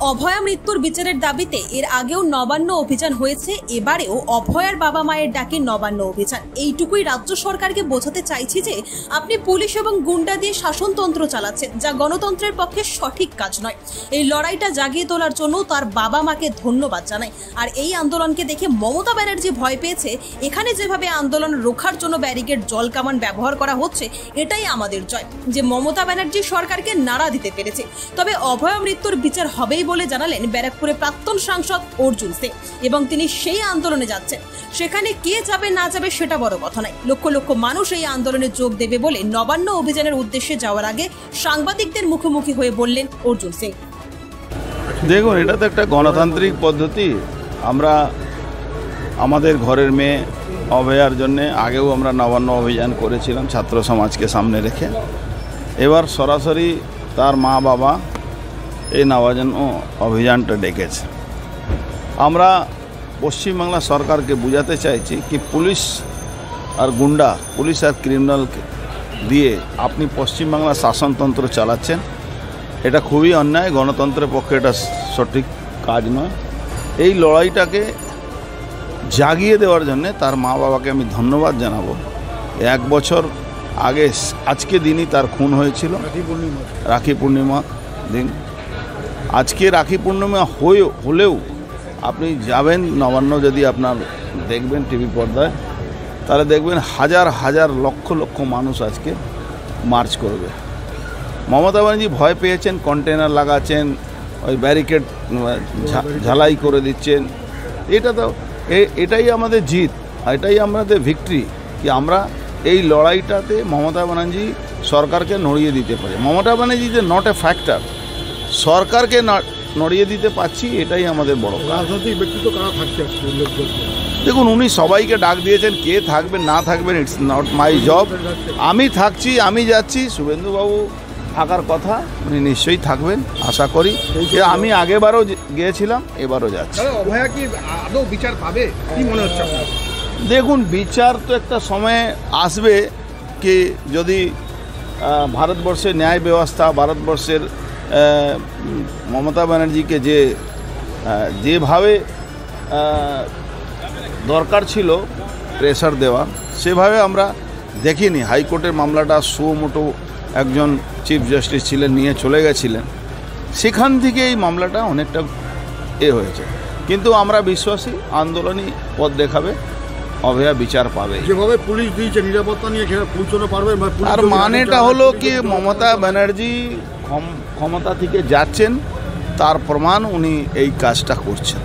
অভয়া মৃত্যুর বিচারের দাবিতে এর আগেও নবান্ন অভিযান হয়েছে, এবারেও অভয়ার বাবা মায়ের ডাকে নবান্ন অভিযান। এইটুকুই রাজ্য সরকারকে বোঝাতে চাইছি যে আপনি পুলিশ এবং গুন্ডা দিয়ে শাসনতন্ত্র চালাচ্ছেন, যা গণতন্ত্রের পক্ষে সঠিক কাজ নয়। এই লড়াইটা জাগিয়ে তোলার জন্য তার বাবা মাকে ধন্যবাদ জানাই। আর এই আন্দোলনকে দেখে মমতা ব্যানার্জি ভয় পেয়েছে। এখানে যেভাবে আন্দোলন রোখার জন্য ব্যারিকেড, জল কামান ব্যবহার করা হচ্ছে, এটাই আমাদের জয় যে মমতা ব্যানার্জি সরকারকে নাড়া দিতে পেরেছে। তবে অভয়া মৃত্যুর বিচার হবেই বলে জানালেন ব্যারাকপুরের প্রাক্তন সাংসদ অর্জুন সিং, এবং তিনি সেই আন্দোলনে যাচ্ছেন। সেখানে কে যাবে না যাবে সেটা বড় কথা নয়, লক্ষ লক্ষ মানুষ এই আন্দোলনে যোগ দেবে বলে নবান্ন অভিযানের উদ্দেশ্যে যাওয়ার আগে সাংবাদিকদের মুখোমুখি হয়ে বললেন অর্জুন সিং। দেখুন, এটা তো একটা গণতান্ত্রিক পদ্ধতি। আমরা আমাদের ঘরের মেয়ে অভয়ার জন্যে আগেও আমরা নবান্ন অভিযান করেছিলাম ছাত্র সমাজকে সামনে রেখে। এবার সরাসরি তার মা বাবা এই নবান্ন অভিযানটা ডেকেছে। আমরা পশ্চিমবাংলা সরকারকে বোঝাতে চাইছি কি পুলিশ আর গুন্ডা, পুলিশ আর ক্রিমিনালকে দিয়ে আপনি পশ্চিমবাংলা শাসনতন্ত্র চালাচ্ছেন, এটা খুবই অন্যায়। গণতন্ত্রের পক্ষে এটা সঠিক কাজ নয়। এই লড়াইটাকে জাগিয়ে দেওয়ার জন্য তার মা বাবাকে আমি ধন্যবাদ জানাবো। 1 বছর আগে আজকে দিনই তার খুন হয়েছিল, রাখি পূর্ণিমা দিন। আজকে রাখি পূর্ণিমা হলেও আপনি যাবেন নবান্ন, যদি আপনার দেখবেন টিভি পর্দায়, তাহলে দেখবেন হাজার হাজার লক্ষ লক্ষ মানুষ আজকে মার্চ করবে। মমতা ব্যানার্জি ভয় পেয়েছেন, কন্টেনার লাগাচ্ছেন, ওই ব্যারিকেড ঝালাই করে দিচ্ছেন। এটাই আমাদের জিত, এটাই আমাদের ভিক্টরি, কি আমরা এই লড়াইটাতে মমতা ব্যানার্জি সরকারকে নড়িয়ে দিতে পারি। মমতা ব্যানার্জি যে নট এ ফ্যাক্টর, সরকারকে নড়িয়ে দিতে পারছি, এটাই আমাদের বড় রাজনৈতিক ব্যক্তিত্ব কারা থাকছে। দেখুন, উনি সবাইকে ডাক দিয়েছেন, কে থাকবেন না থাকবেন ইটস নট মাই জব। আমি থাকছি, আমি যাচ্ছি। শুভেন্দুবাবু থাকার কথা, উনি নিশ্চয়ই থাকবেন আশা করি। আমি আগেবারও গিয়েছিলাম, এবারও যাচ্ছি। অভয়া কি আদৌ বিচার পাবে, কি মনে হচ্ছে? দেখুন, বিচার তো একটা সময় আসবে, কি যদি ভারতবর্ষের ন্যায় ব্যবস্থা, ভারতবর্ষের মমতা ব্যানার্জিকে যেভাবে দরকার ছিল প্রেসার দেওয়া, সেভাবে আমরা দেখিনি। হাইকোর্টের মামলাটা সুমোটো একজন চিফ জাস্টিস ছিলেন, নিয়ে চলে গেছিলেন। সেখান থেকে এই মামলাটা অনেকটা হয়েছে। কিন্তু আমরা বিশ্বাসী আন্দোলনই পথ দেখাবে, অভয়া বিচার পাবে। যেভাবে পুলিশ দিয়েছে নিরাপত্তা নিয়ে পৌঁছানো পারবে। আর মানেটা হলো কি মমতা ব্যানার্জি ক্ষমতা থেকে যাচ্ছেন, তার প্রমাণ উনি এই কাজটা করছেন।